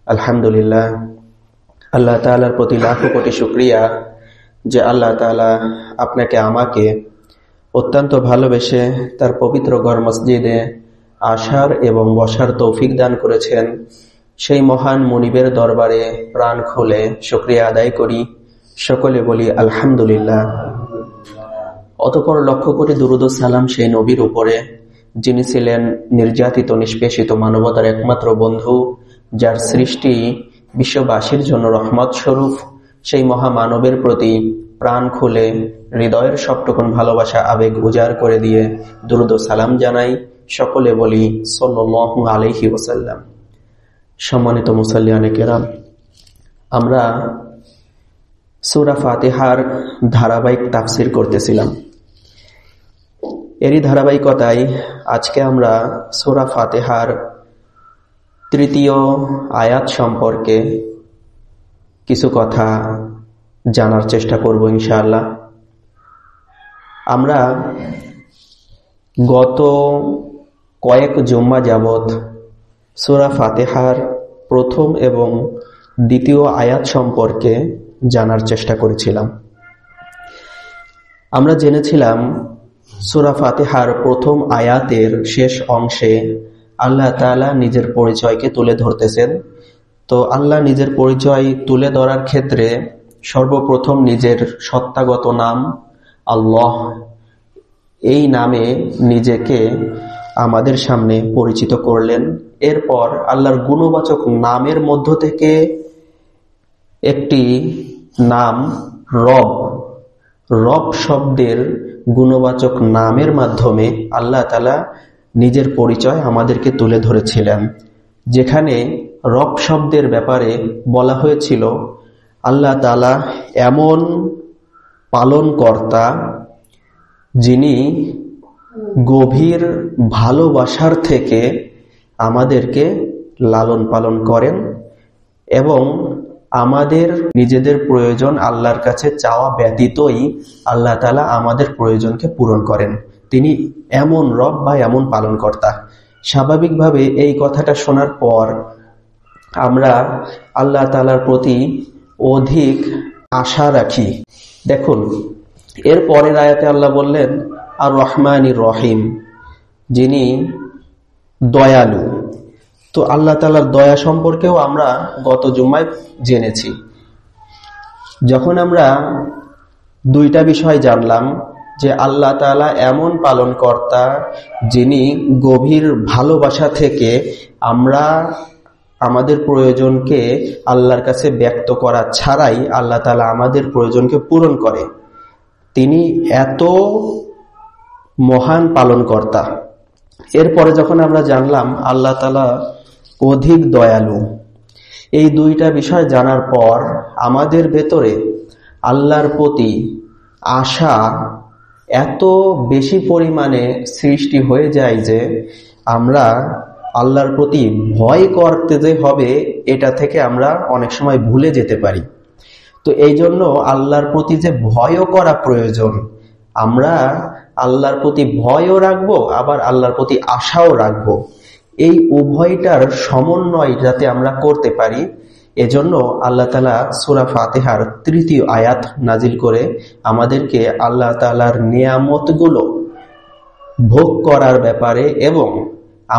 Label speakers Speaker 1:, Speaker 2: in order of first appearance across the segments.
Speaker 1: আলহামদুলিল্লাহ, আল্লাহ তাআলার প্রতি লাখো কোটি শুকরিয়া যে আল্লাহ তাআলা আপনাকে আমাকে অত্যন্ত ভালোবেসে তার পবিত্র ঘর মসজিদে আসার এবং বসার তৌফিক দান করেছেন। সেই মহান মুনিবের দরবারে প্রাণ খুলে শুকরিয়া আদায় করি, সকলে বলি আলহামদুলিল্লাহ। অতঃপর লক্ষ কোটি দুরূদ ও সালাম সেই নবীর উপরে, যিনি ছিলেন নির্যাতিত নিষ্পেষিত মানবতার একমাত্র বন্ধু, যার সৃষ্টি বিশ্ববাসীর জন্য রহমত স্বরূপ। সেই মহামানবের প্রতি প্রাণ খুলে হৃদয়ের সবটুকুন ভালোবাসা আবেগ উজাড় করে দিয়ে দুরূদ ও সালাম জানাই, সকলে বলি সাল্লাল্লাহু আলাইহি ওয়াসাল্লাম। সম্মানিত মুসাল্লিয়ানে কেরাম, আমরা সূরা ফাতিহার ধারাবাহিক তাফসির করতেছিলাম। এরই ধারাবাহিকতায় আজকে আমরা সূরা ফাতিহার তৃতীয় আয়াত সম্পর্কে কিছু কথা জানার চেষ্টা করব ইনশাআল্লাহ। আমরা গত কয়েক জুম্মা যাবত সূরা ফাতিহার প্রথম এবং দ্বিতীয় আয়াত সম্পর্কে জানার চেষ্টা করেছিলাম। আমরা জেনেছিলাম সূরা ফাতিহার প্রথম আয়াতের শেষ অংশে আল্লাহ তাআলা নিজের পরিচয়কে তুলে ধরতেছেন। তো আল্লাহ নিজের পরিচয় তুলে ধরার ক্ষেত্রে সর্বপ্রথম নিজের সত্তাগত নাম আল্লাহ, এই নামে নিজেকে আমাদের সামনে পরিচিত করলেন। এরপর আল্লাহর গুণবাচক নামের মধ্য থেকে একটি নাম রব, রব শব্দের গুণবাচক নামের মাধ্যমে আল্লাহ তাআলা নিজের পরিচয় আমাদেরকে তুলে ধরেছিলেন, যেখানে রব শব্দের ব্যাপারে বলা হয়েছিল আল্লাহ তাআলা এমন পালনকর্তা যিনি গভীর ভালোবাসার থেকে আমাদেরকে লালন পালন করেন এবং আমাদের নিজেদের প্রয়োজন আল্লাহর কাছে চাওয়া ব্যতীতই আল্লাহ তাআলা আমাদের প্রয়োজনকে পূরণ করেন। তিনি এমন রব বা এমন পালনকর্তা। স্বাভাবিকভাবে এই কথাটা শোনার পর আমরা আল্লাহ তাআলার প্রতি অধিক আশা রাখি। দেখুন, এর পরের আয়াতে আল্লাহ বললেন আর রহমানির রহিম, যিনি দয়ালু। তো আল্লাহ তাআলার দয়া সম্পর্কেও আমরা গত জুম্মায় জেনেছি। যখন আমরা দুইটা বিষয় জানলাম যে আল্লাহ তাআলা এমন পালনকর্তা যিনি গভীর ভালোবাসা থেকে আমরা আমাদের প্রয়োজনকে আল্লাহর কাছে ব্যক্ত করা ছাড়াই আল্লাহ তাআলা আমাদের প্রয়োজনকে পূরণ করে, তিনি এত মহান পালনকর্তা। এরপরে যখন আমরা জানলাম আল্লাহ তাআলা অধিক দয়ালু, এই দুইটা বিষয় জানার পর আমাদের ভেতরে আল্লাহর প্রতি আশা এত বেশি পরিমাণে সৃষ্টি হয়ে যায় যে আমরা আল্লাহর প্রতি ভয় করতে যে হবে এটা থেকে আমরা অনেক সময় ভুলে যেতে পারি। তো এই জন্য আল্লাহর প্রতি যে ভয়ও করা প্রয়োজন, আমরা আল্লাহর প্রতি ভয়ও রাখবো, আবার আল্লাহর প্রতি আশাও রাখবো। এই উভয়টার সমন্বয় যাতে আমরা করতে পারি, এজন্য আল্লাহ তাআলা সূরা ফাতিহার তৃতীয় আয়াত নাজিল করে আমাদেরকে আল্লাহ তাআলার নিয়ামতগুলো ভোগ করার ব্যাপারে এবং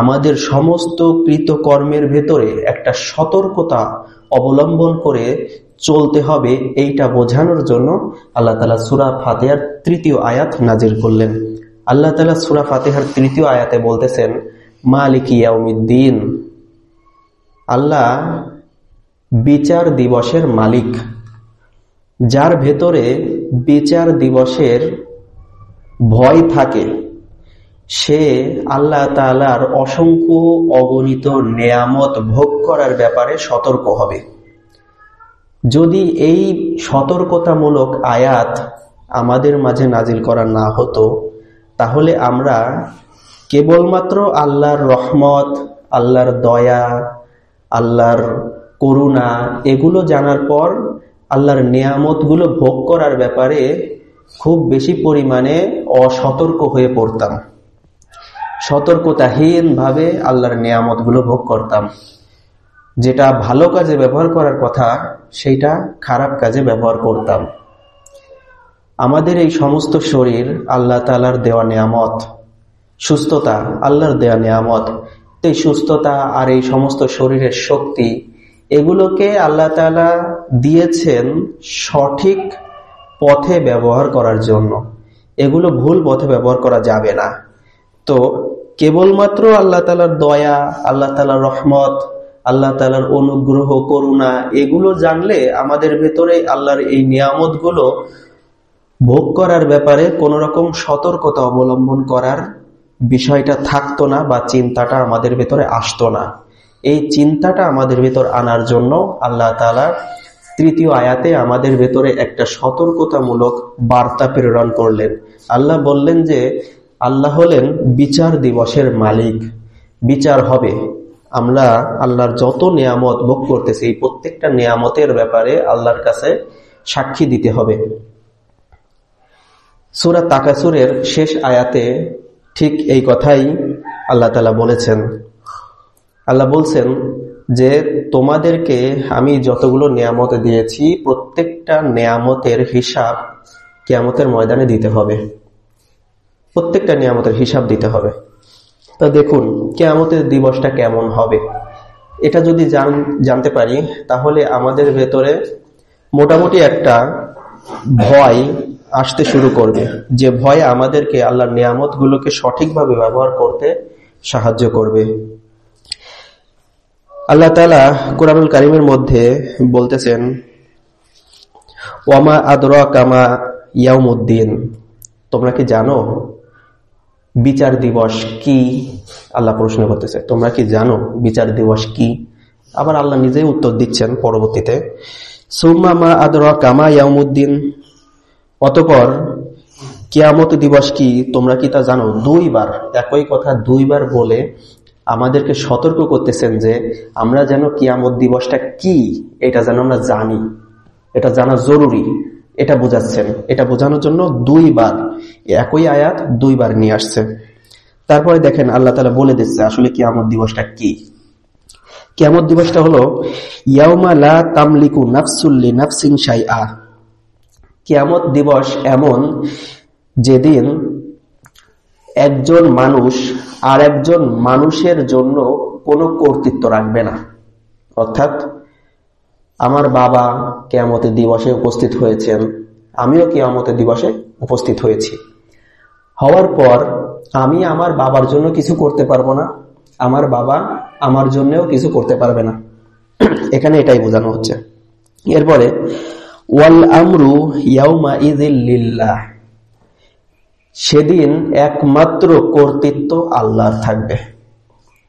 Speaker 1: আমাদের সমস্ত কৃতকর্মের ভেতরে একটা সতর্কতা অবলম্বন করে চলতে হবে, এইটা বোঝানোর জন্য আল্লাহ তাআলা সূরা ফাতিহার তৃতীয় আয়াত নাজিল করলেন। আল্লাহ তাআলা সূরা ফাতিহার তৃতীয় আয়াতে বলতেছেন মালিকি ইয়াউমিদ্দিন, আল্লাহ বিচার দিবসের মালিক। যার ভেতরে বিচার দিবসের ভয় থাকে সে আল্লাহ তাআলার অসংখ্য অগণিত নেয়ামত ভোগ করার ব্যাপারে সতর্ক হবে। যদি এই সতর্কতামূলক আয়াত আমাদের মাঝে নাজিল করা না হতো, তাহলে আমরা কেবলমাত্র আল্লাহর রহমত, আল্লাহর দয়া, আল্লাহর করুণা এগুলো জানার পর আল্লাহর নেয়ামতগুলো ভোগ করার ব্যাপারে খুব বেশি পরিমাণে অসতর্ক হয়ে পড়তাম, সতর্কতাহীন ভাবে আল্লাহর নেয়ামতগুলো ভোগ করতাম। যেটা ভালো কাজে ব্যবহার করার কথা সেইটা খারাপ কাজে ব্যবহার করতাম। আমাদের এই সমস্ত শরীর আল্লাহ তাআলার দেওয়া নিয়ামত, সুস্থতা আল্লাহর দেওয়া নিয়ামত। এই সুস্থতা আর এই সমস্ত শরীরের শক্তি, এগুলোকে আল্লাহ তাআলা দিয়েছেন সঠিক পথে ব্যবহার করার জন্য। এগুলো ভুল পথে ব্যবহার করা যাবে না। তো কেবলমাত্র আল্লাহ তাআলার দয়া, আল্লাহ তাআলার রহমত, আল্লাহ তাআলার অনুগ্রহ, করুণা, এগুলো জানলে আমাদের ভেতরে আল্লাহর এই নিয়ামতগুলো ভোগ করার ব্যাপারে কোন রকম সতর্কতা অবলম্বন করার বিষয়টা থাকতো না, বা চিন্তাটা আমাদের ভেতরে আসতো না। এই চিন্তাটা আমাদের ভেতর আনার জন্য আল্লাহ তাআলা তৃতীয় আয়াতে আমাদের ভেতরে একটা সতর্কতামূলক বার্তা প্রেরণ করলেন। আল্লাহ বললেন যে আল্লাহ হলেন বিচার দিবসের মালিক, বিচার হবে। আমরা আল্লাহর যত নিয়ামত ভোগ করতেছি, এই প্রত্যেকটা নিয়ামতের ব্যাপারে আল্লাহর কাছে সাক্ষী দিতে হবে। সূরা তাকাসুরের শেষ আয়াতে ঠিক এই কথাই আল্লাহ তাআলা বলেছেন। আল্লাহ বলছেন যে তোমাদেরকে আমি যতগুলো নিয়ামত দিয়েছি, প্রত্যেকটা নিয়ামতের হিসাব কিয়ামতের ময়দানে দিতে হবে। প্রত্যেকটা নিয়ামতের হিসাব দিতে হবে। তো দেখুন কিয়ামতের দিবসটা কেমন হবে, এটা যদি জানতে পারি, তাহলে আমাদের ভেতরে মোটামুটি একটা ভয় আসতে শুরু করবে, যে ভয় আমাদেরকে আল্লাহর নিয়ামতগুলোকে সঠিকভাবে ব্যবহার করতে সাহায্য করবে। আল্লাহ তাআলা কুরআনুল কারীমের মধ্যে বলতেছেন, ওয়ামা আদরাকা মা ইয়াউমুদ্দিন, তোমরা কি জানো বিচার দিবস কি? আল্লাহ প্রশ্ন করতেছে, তোমরা কি জানো বিচার দিবস কি? আবার আল্লাহ নিজেই উত্তর দিচ্ছেন পরবর্তীতে, সুম্মা মা আদরাকা মা ইয়াউমুদ্দিন, অতঃপর কিয়ামত দিবস কি, তোমরা কি তা জানো? দুইবার একই কথা দুইবার বলে আমাদেরকে সতর্ক করতেছেন যে আমরা যেন কিয়ামত দিবসটা কি এটা যেন আমরা জানি, এটা জানা জরুরি, এটা বোঝাচ্ছেন। এটা বোঝানোর জন্য দুইবার একই আয়াত দুইবার নিয়ে আসছে। তারপরে দেখেন আল্লাহ তাআলা বলে দিচ্ছে আসলে কিয়ামত দিবসটা কি। কিয়ামত দিবসটা হলো ইয়াউমা লা তামলিকু নাফসুল লিনাফসিন শাইআ। কিয়ামত দিবস এমন যেদিন একজন মানুষ আর একজন মানুষের জন্য কোনো কর্তৃত্ব রাখবে না। অর্থাৎ আমার বাবা কিয়ামতের দিবসে উপস্থিত হয়েছেন, আমিও কিয়ামতের দিবসে উপস্থিত হয়েছি। হওয়ার পর আমি আমার বাবার জন্য কিছু করতে পারবো না, আমার বাবা আমার জন্যও কিছু করতে পারবে না। এখানে এটাই বোঝানো হচ্ছে। এরপরে ওয়াল আমরু ইয়াউমা ইযিল লিল্লাহ, সেদিন একমাত্র কর্তৃত্ব আল্লাহর থাকবে।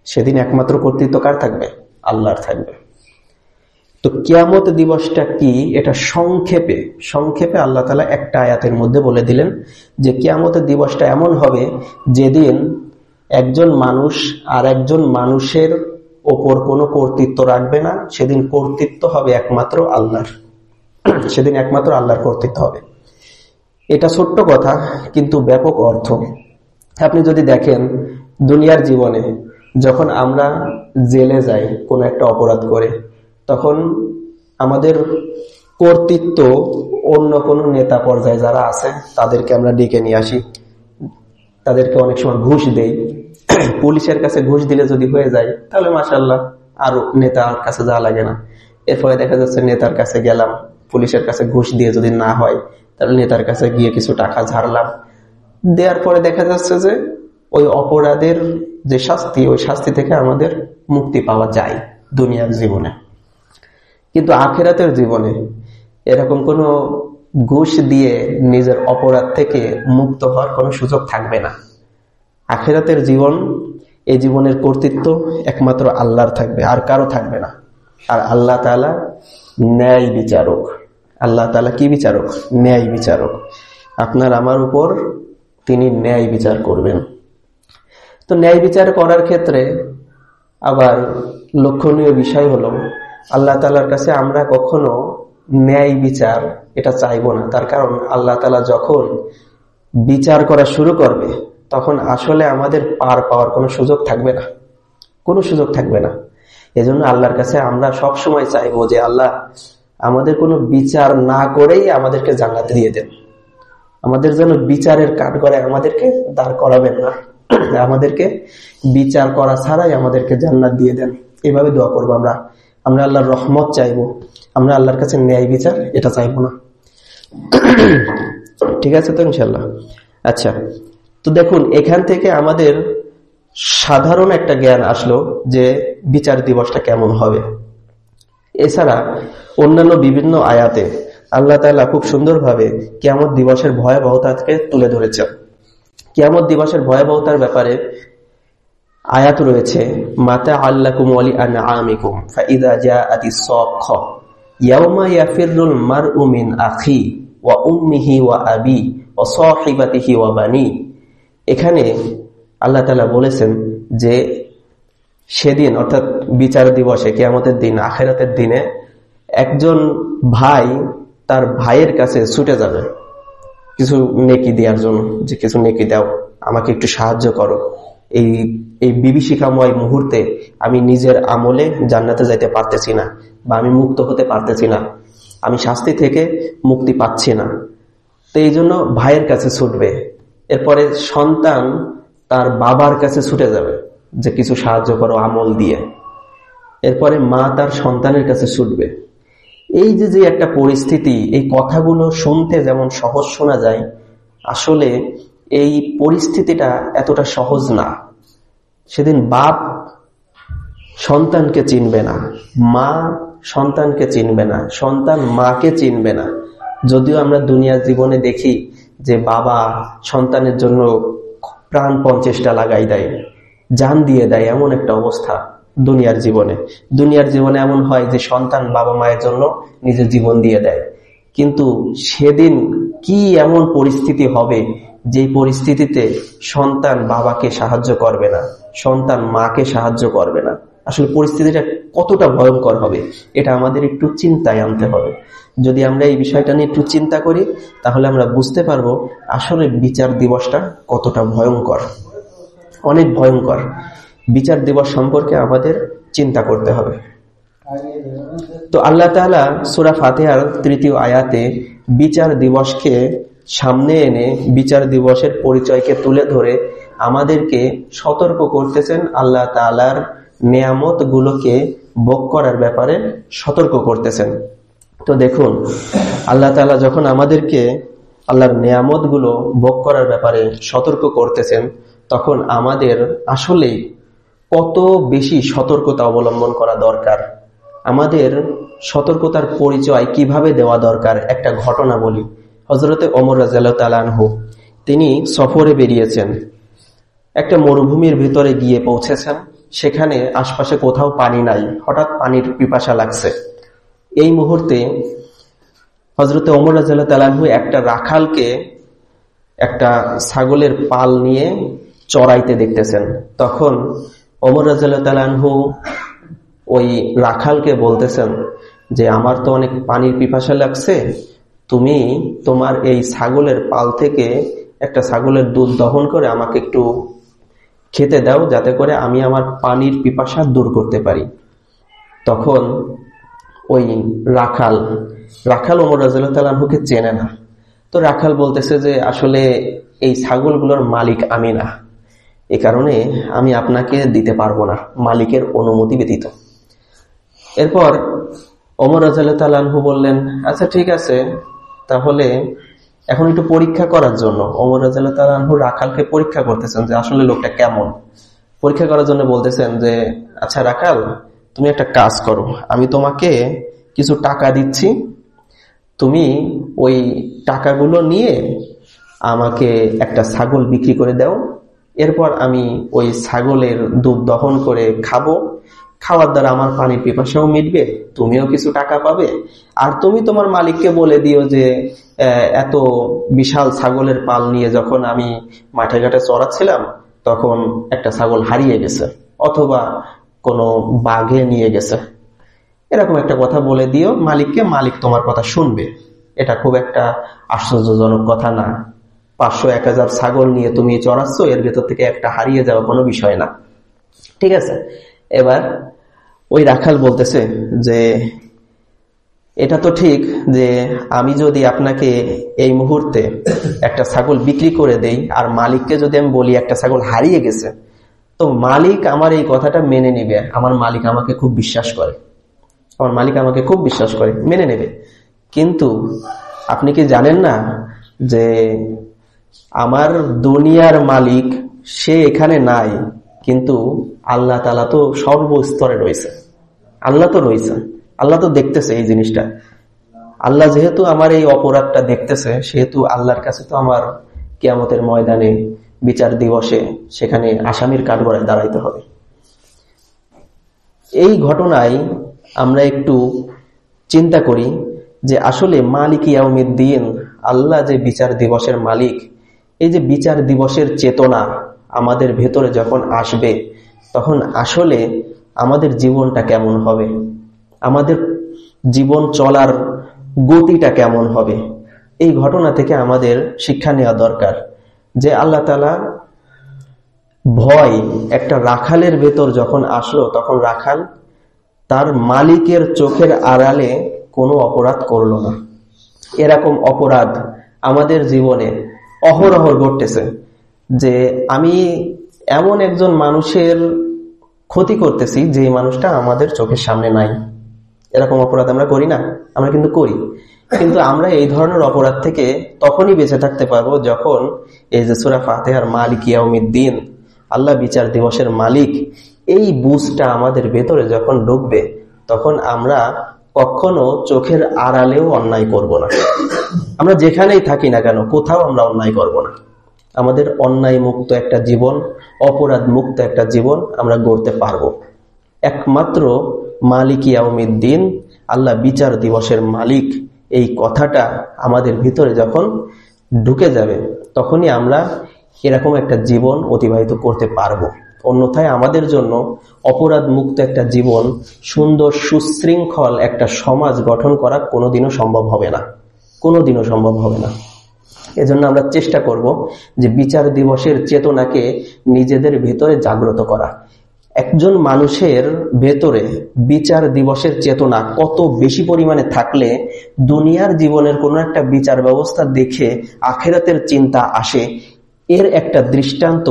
Speaker 1: সেদিন একমাত্র কর্তৃত্ব কার থাকবে? আল্লাহর থাকবে। তো কিয়ামত দিবসটা কি, এটা সংক্ষেপে আল্লাহ তাআলা একটা আয়াতের মধ্যে বলে দিলেন যে কিয়ামতের দিবসটা এমন হবে যেদিন একজন মানুষ আর একজন মানুষের ওপর কোনো কর্তৃত্ব রাখবে না। সেদিন কর্তৃত্ব হবে একমাত্র আল্লাহর। সেদিন একমাত্র আল্লাহর কর্তৃত্ব হবে। এটা ছোট্ট কথা, কিন্তু ব্যাপক অর্থ। আপনি যদি দেখেন দুনিয়ার জীবনে যখন আমরা জেলে যাই কোনো একটা অপরাধ করে, তখন আমাদের কর্তৃত্ব অন্য কোনো নেতা পর্যায়ে যারা আছে তাদেরকে আমরা ডেকে নিয়ে আসি, তাদেরকে অনেক সময় ঘুষ দেই। পুলিশের কাছে ঘুষ দিলে যদি হয়ে যায় তাহলে মাশাআল্লাহ আর নেতার কাছে যাওয়া লাগে না। এরপরে দেখা যাচ্ছে নেতার কাছে গেলাম, পুলিশের কাছে ঘুষ দিয়ে যদি না হয় তাহলে নেতার কাছে গিয়ে কিছু টাকা ঝাড়লাম, দেওয়ার পরে দেখা যাচ্ছে যে ওই অপরাধের যে শাস্তি, ওই শাস্তি থেকে আমাদের মুক্তি পাওয়া যায় দুনিয়ার জীবনে। কিন্তু আখিরাতের জীবনে এরকম কোনো ঘুষ দিয়ে নিজের অপরাধ থেকে মুক্ত হওয়ার কোনো সুযোগ থাকবে না। আখিরাতের জীবন, এই জীবনের কর্তৃত্ব একমাত্র আল্লাহর থাকবে, আর কারো থাকবে না। আর আল্লাহ তাআলা ন্যায় বিচারক। আল্লাহ তাআলা কি বিচারক? ন্যায় বিচারক। আপনার আমার উপর তিনি ন্যায় বিচার করবেন। তো ন্যায় বিচার করার ক্ষেত্রে আবার লক্ষণীয় বিষয় হলো আল্লাহ তাআলার কাছে আমরা কখনো ন্যায় বিচার এটা চাইবো না। তার কারণ আল্লাহ তাআলা যখন বিচার করা শুরু করবে তখন আসলে আমাদের পার পাওয়ার কোনো সুযোগ থাকবে না, কোনো সুযোগ থাকবে না। এজন্য আল্লাহর কাছে আমরা সব সময় চাইবো যে আল্লাহ আমাদের কোনো বিচার না করেই আমাদেরকে জান্নাতে দিয়ে দেন, আমাদের যেন বিচারের কাঠগড়ায় আমাদেরকে দাঁড় করাবেন না, আমাদেরকে বিচার করা ছাড়াই আমাদেরকে জান্নাত দিয়ে দেন। এভাবে দোয়া করবো আমরা। আমরা আল্লাহর রহমত চাইবো, আমরা আল্লাহর কাছে ন্যায় বিচার এটা চাইবো না। ঠিক আছে তো ইনশাল্লাহ। আচ্ছা, তো দেখুন এখান থেকে আমাদের সাধারণ একটা জ্ঞান আসলো যে বিচার দিবসটা কেমন হবে। এছাড়া অন্যান্য বিভিন্ন আয়াতে আল্লাহ তাআলা খুব সুন্দরভাবে কিয়ামত দিবসের ভয়াবহতাকে তুলে ধরেছেন। কিয়ামত দিবসের ভয়াবহতার ব্যাপারে আয়াত রয়েছে, মাতা আল্লাকুম ওয়ালি আনআমিকুম ফাইযা জাআতিস সাক্খা ইয়াওমা ইয়াফিরুল মারউ মিন আখি ওয়া উম্মিহি ওয়া আবি ওয়া সাহিবাতিহি ওয়া বানি। এখানে আল্লাহ তাআলা বলেছেন যে সেদিন অর্থাৎ বিচার দিবসে, কিয়ামতের দিন, আখিরাতের দিনে একজন ভাই তার ভাইয়ের কাছে ছুটে যাবে কিছু নেকি দেওয়ার জন্য, যে কিছু নেকি দাও, আমাকে একটু সাহায্য করো, এই বিভীষিকাময় মুহূর্তে আমি নিজের আমলে জান্নাতে যাইতে পারতেছি না, বা আমি মুক্ত হতে পারতেছি না, আমি শাস্তি থেকে মুক্তি পাচ্ছি না। তো এই জন্য ভাইয়ের কাছে ছুটবে। এরপরে সন্তান তার বাবার কাছে ছুটে যাবে যে কিছু সাহায্য করো আমল দিয়ে। এরপরে মা তার সন্তানের কাছে ছুটবে। এই যে একটা পরিস্থিতি, এই কথাগুলো শুনতে যেমন সহজ শোনা যায়, আসলে এই পরিস্থিতিটা এতটা সহজ না। সেদিন বাপ সন্তানকে চিনবে না, মা সন্তানকে চিনবে না, সন্তান মাকে চিনবে না। যদিও আমরা দুনিয়ার জীবনে দেখি যে বাবা সন্তানের জন্য প্রাণপণ চেষ্টা লাগাই দেয়, জান দিয়ে দেয়, এমন একটা অবস্থা দুনিয়ার জীবনে এমন হয় যে সন্তান বাবা মায়ের জন্য নিজের জীবন দিয়ে দেয়। কিন্তু সেদিন কি এমন পরিস্থিতি হবে যে পরিস্থিতিতে সন্তান বাবাকে সাহায্য করবে না, সন্তান মাকে সাহায্য করবে না। আসলে পরিস্থিতিটা কতটা ভয়ঙ্কর হবে এটা আমাদের একটু চিন্তায় আনতে হবে। যদি আমরা এই বিষয়টা নিয়ে একটু চিন্তা করি তাহলে আমরা বুঝতে পারবো আসলে বিচার দিবসটা কতটা ভয়ঙ্কর, অনেক ভয়ঙ্কর। বিচার দিবস সম্পর্কে আমাদের চিন্তা করতে হবে। তো আল্লাহ তাআলা সূরা ফাতিহার 3য় আয়াতে বিচার দিবসকে সামনে এনে বিচার দিবসের পরিচয়কে তুলে ধরে আমাদেরকে সতর্ক করতেছেন, আল্লাহ তাআলার নেয়ামত গুলোকে ভোগ করার ব্যাপারে সতর্ক করতেছেন। তো দেখুন আল্লাহ তাআলা যখন আমাদেরকে আল্লাহর নেয়ামত গুলো ভোগ করার ব্যাপারে সতর্ক করতেছেন, তখন আমাদের আসলেই কত বেশি সতর্কতা অবলম্বন করা দরকার, আমাদের সতর্কতার পরিচয় কিভাবে দেওয়া দরকার। একটা ঘটনা বলি। হযরতে ওমর রাদিয়াল্লাহু তাআলা আনহু তিনি সফরে বেরিয়েছেন, একটা মরুভূমির ভিতরে গিয়ে পৌঁছেছেন। সেখানে আশপাশে কোথাও পানি নাই, হঠাৎ পানির পিপাসা লাগছে। এই মুহূর্তে হযরতে ওমর রাদিয়াল্লাহু তাআলা আনহু একটা রাখালকে একটা ছাগলের পাল নিয়ে চড়াইতে দেখতেছেন। তখন ওমর রাদিয়াল্লাহু তাআলা আনহু ওই রাখালকে বলতেছেন যে আমার তো অনেক পানির পিপাসা লাগছে, তুমি তোমার এই ছাগলের পাল থেকে একটা ছাগলের দুধ দহন করে আমাকে একটু খেতে দাও, যাতে করে আমি আমার পানির পিপাসা দূর করতে পারি। তখন ওই রাখাল ওমর রাদিয়াল্লাহু তাআলা আনহুকে চেনে না। তো রাখাল বলতেছে যে আসলে এই ছাগলগুলোর মালিক আমি না, এ কারণে আমি আপনাকে দিতে পারবো না মালিকের অনুমতি ব্যতীত। এরপর ওমর রাদিয়াল্লাহু তাআলা আনহু বললেন, আচ্ছা ঠিক আছে, তাহলে এখন একটু পরীক্ষা করার জন্য ওমর রাদিয়াল্লাহু তাআলা আনহু রাখালকে পরীক্ষা করতেছেন যে আসলে লোকটা কেমন। পরীক্ষা করার জন্য বলতেছেন যে আচ্ছা রাখাল, তুমি একটা কাজ করো, আমি তোমাকে কিছু টাকা দিচ্ছি, তুমি ওই টাকাগুলো নিয়ে আমাকে একটা ছাগল বিক্রি করে দাও। এরপর আমি ওই ছাগলের দুধ দহন করে খাবো, খাওয়ার দ্বারা আমার পানির পিপাসাও মিটবে, তুমিও কিছু টাকা পাবে। আর তুমি তোমার মালিককে বলে দিও যে এত বিশাল ছাগলের পাল নিয়ে যখন আমি মাঠে ঘাটে চড়াচ্ছিলাম তখন একটা ছাগল হারিয়ে গেছে, অথবা কোনো বাঘে নিয়ে গেছে, এরকম একটা কথা বলে দিও মালিককে, মালিক তোমার কথা শুনবে। এটা খুব একটা আশ্চর্যজনক কথা না। 500-1000 ছাগল নিয়ে তুমি চড়াচ্ছ, এর ভেতর থেকে একটা হারিয়ে যাওয়া কোনো বিষয় না। ঠিক আছে। এবার ওই রাখাল বলতেছে যে এটা তো ঠিক যে আমি যদি আপনাকে এই মুহূর্তে একটা ছাগল বিক্রি করে দেই আর মালিককে যদি আমি বলি একটা ছাগল হারিয়ে গেছে, তো মালিক আমার এই কথাটা মেনে নেবে। আমার মালিক আমাকে খুব বিশ্বাস করে, আমার মালিক আমাকে খুব বিশ্বাস করে, মেনে নেবে। কিন্তু আপনি কি জানেন না যে আমার দুনিয়ার মালিক সে এখানে নাই, কিন্তু আল্লাহ তাআলা তো সর্বস্তরে রয়েছে, আল্লাহ তো রয়েছে, আল্লাহ তো দেখতেছে এই জিনিসটা। আল্লাহ যেহেতু আমার এই অপরাধটা দেখতেছে, সেহেতু আল্লাহর কাছে তো আমার কিয়ামতের ময়দানে বিচার দিবসে সেখানে আসামির কাঠগড়ায় দাঁড়াইতে হবে। এই ঘটনায় আমরা একটু চিন্তা করি যে আসলে মালিক ইয়াউমিদ্দিন, আল্লাহ যে বিচার দিবসের মালিক, এই যে বিচার দিবসের চেতনা আমাদের ভেতরে যখন আসবে, তখন আসলে আমাদের জীবনটা কেমন হবে, আমাদের জীবন চলার গতিটা কেমন হবে। এই ঘটনা থেকে আমাদের শিক্ষা নেওয়া দরকার যে আল্লাহ তাআলা ভয় একটা রাখালের ভেতর যখন আসলো, তখন রাখাল তার মালিকের চোখের আড়ালে কোনো অপরাধ করলো না। এরকম অপরাধ আমাদের জীবনে অহরহ ঘটতেছে যে আমি এমন একজন মানুষের ক্ষতি করতেছি যে মানুষটা আমাদের চোখের সামনে নাই। এরকম অপরাধ আমরা করি না? আমরা কিন্তু করি। কিন্তু আমরা এই ধরনের অপরাধ থেকে তখনই বেঁচে থাকতে পারবো যখন এই যে সূরা ফাতিহার মালিক ইয়াউমিদ্দিন, আল্লাহ বিচার দিবসের মালিক, এই বুঝটা আমাদের ভেতরে যখন ঢুকবে, তখন আমরা কখনো চোখের আড়ালেও অন্যায় করব না। আমরা যেখানেই থাকি না কেন, কোথাও আমরা অন্যায় করব না। আমাদের অন্যায় মুক্ত একটা জীবন, অপরাধ মুক্ত একটা জীবন আমরা গড়তে পারবো একমাত্র মালিক ইয়াউমিদ্দিন, আল্লাহ বিচার দিবসের মালিক, এই কথাটা আমাদের ভিতরে যখন ঢুকে যাবে, তখনই আমরা এরকম একটা জীবন অতিবাহিত করতে পারবো। অন্যথায় আমাদের জন্য অপরাধ মুক্ত একটা জীবন, সুন্দর সুশৃঙ্খল একটা সমাজ গঠন করা কোনোদিনও সম্ভব হবে না, কোনোদিনও সম্ভব হবে না। এজন্য আমরা চেষ্টা করব যে বিচার দিবসের চেতনাকে নিজেদের ভিতরে জাগ্রত করা। একজন মানুষের ভেতরে বিচার দিবসের চেতনা কত বেশি পরিমাণে থাকলে দুনিয়ার জীবনের কোনো একটা বিচার ব্যবস্থা দেখে আখিরাতের চিন্তা আসে, এর একটা দৃষ্টান্ত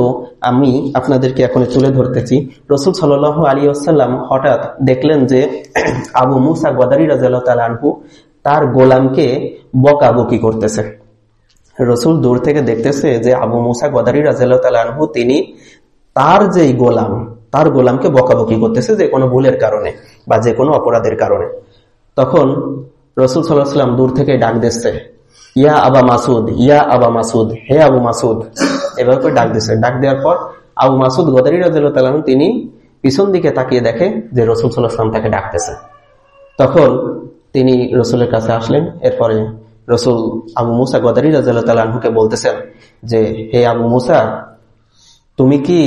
Speaker 1: আমি আপনাদেরকে এখন তুলে ধরতেছি। রাসূল সাল্লাল্লাহু আলাইহি ওয়াসাল্লাম হঠাৎ দেখলেন যে আবু মুসা গদারি রাদিয়াল্লাহু তাআলা আনহু তার গোলামকে বকাবকি করতেছে। রাসূল দূর থেকে দেখতেছে যে আবু মুসা গদারি রাদিয়াল্লাহু তাআলা আনহু তিনি তার যেই গোলাম, তার গোলামকে বকাবকি করতেছে যে কোনো ভুলের কারণে বা যে কোনো অপরাধের কারণে। তখন রাসূল সাল্লাল্লাহু আলাইহি ওয়াসাল্লাম দূর থেকে ডাক দিচ্ছে, ইয়া আবা মাসুদ, ইয়া আবা মাসুদ, হে আবু মাসুদ, এভাবে করে ডাক দিচ্ছে। ডাক দেওয়ার পর আবু মাসুদ গদারি রাদিয়াল্লাহু তাআলা আনহু তিনি পিছন দিকে তাকিয়ে দেখে যে রাসূল সাল্লাল্লাহু আলাইহি ওয়াসাল্লাম তাকে ডাকতেছে। তখন তিনি রাসূলের কাছে আসলেন। এরপরে রাসূল আবু মুসা গদারি রাদিয়াল্লাহু তাআলা আনহুকে বলতেছেন যে হে আবু মুসা, তুমি কি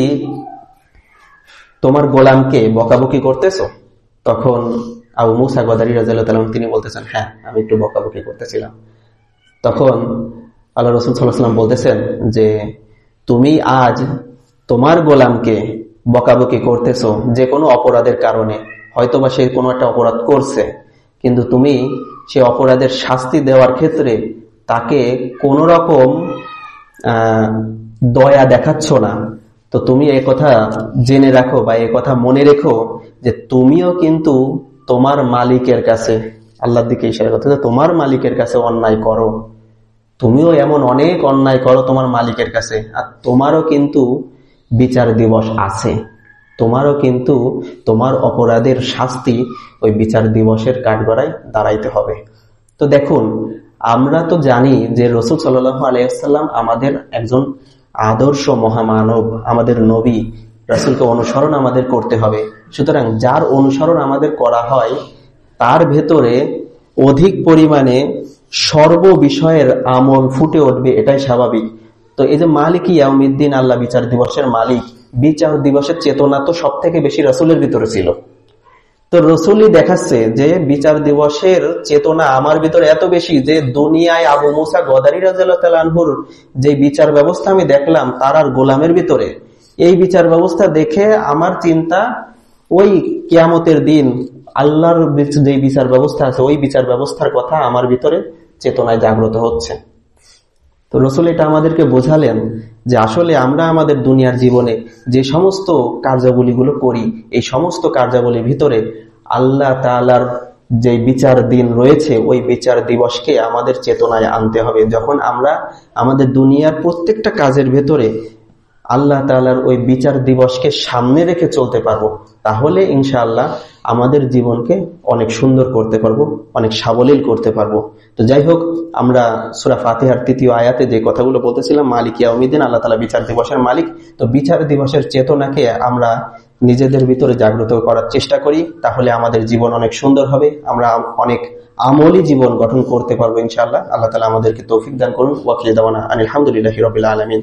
Speaker 1: তোমার গোলামকে বকাবকি করতেছো? তখন আবু মুসা গদারি রাদিয়াল্লাহু তাআলা তিনি বলতেছেন, হ্যাঁ, আমি একটু বকাবকি করতেছিলাম। তখন আল্লাহ রাসূল সাল্লাল্লাহু আলাইহি ওয়াসাল্লাম বলতেছেন যে তুমি আজ তোমার গোলামকে বকাবকি করতেছো যে কোনো অপরাধের কারণে, হয়তোবা সে কোনো একটা অপরাধ করছে, কিন্তু তুমি সে অপরাধের শাস্তি দেওয়ার ক্ষেত্রে তাকে কোন রকম দয়া দেখাচ্ছ না। তো তুমি এই কথা জেনে রাখো বা এই কথা মনে রেখো যে তুমিও কিন্তু তোমার মালিকের কাছে, আল্লাহর দিকে ইশারা করতেছে, তোমার মালিকের কাছে অন্যায় করো, তুমিও এমন অনেক অন্যায় করো তোমার মালিকের কাছে, আর তোমারও কিন্তু বিচার দিবস আছে, তোমারও কিন্তু তোমার অপরাধের শাস্তি ওই বিচার দিবসের কাঠগড়ায় দাঁড়াইতে হবে। তো দেখুন, আমরা তো জানি যে রাসূল সাল্লাল্লাহু আলাইহি ওয়াসাল্লাম আমাদের একজন আদর্শ মহামানব, আমাদের নবী, রাসূলকে অনুসরণ আমাদের করতে হবে। সুতরাং যার অনুসরণ আমাদের করা হয় তার ভেতরে অধিক পরিমাণে সর্ব বিষয়ের আমল ফুটে উঠবে, এটাই স্বাভাবিক। তো এই যে মালিক ইয়াউমিদ্দিন, আল্লাহ বিচার দিবসের মালিক, বিচার দিবসের চেতনা তো সব থেকে বেশি রাসূলের ভিতরে ছিল। তো রাসূলই দেখাচ্ছে যে বিচার দিবসের চেতনা আমার ভিতরে এত বেশি যে দুনিয়ায় আবু মুসা গদারি রাদিয়াল্লাহু তাআলা আনহুর যে বিচার ব্যবস্থা আমি দেখলাম তার আর গোলামের ভিতরে, এই বিচার ব্যবস্থা দেখে আমার চিন্তা ওই কিয়ামতের দিন আল্লাহর যে বিচার ব্যবস্থা আছে, ওই বিচার ব্যবস্থার কথা আমার ভিতরে চেতনায় জাগ্রত হচ্ছে। তো রসুল এটা আমাদেরকে বোঝালেন যে আসলে আমরা আমাদের দুনিয়ার জীবনে যে সমস্ত কার্যাবলীগুলো করি, এই সমস্ত কার্যাবলীর ভিতরে আল্লাহ তাআলার যে বিচার দিন রয়েছে, ওই বিচার দিবসকে আমাদের চেতনায় আনতে হবে। যখন আমরা আমাদের দুনিয়ার প্রত্যেকটা কাজের ভেতরে আল্লাহ তাআলার ওই বিচার দিবসকে সামনে রেখে চলতে পারবো, তাহলে ইনশাআল্লাহ আমাদের জীবনকে অনেক সুন্দর করতে পারবো, অনেক সাবলীল করতে পারবো। তো যাই হোক, আমরা সূরা ফাতিহার ৩য় আয়াতে যে কথাগুলো বলতেছিলাম, মালিক ইয়াউমিদ্দিন, আল্লাহ তাআলা বিচার দিবসের মালিক। তো বিচার দিবসের চেতনাকে আমরা নিজেদের ভিতরে জাগ্রত করার চেষ্টা করি, তাহলে আমাদের জীবন অনেক সুন্দর হবে, আমরা অনেক আমলি জীবন গঠন করতে পারবো ইনশাআল্লাহ। আল্লাহ তাআলা আমাদেরকে তৌফিক দান করুন। ওয়া আখিরু দাওয়ানা আনিল হামদুলিল্লাহি রাব্বিল আলামিন।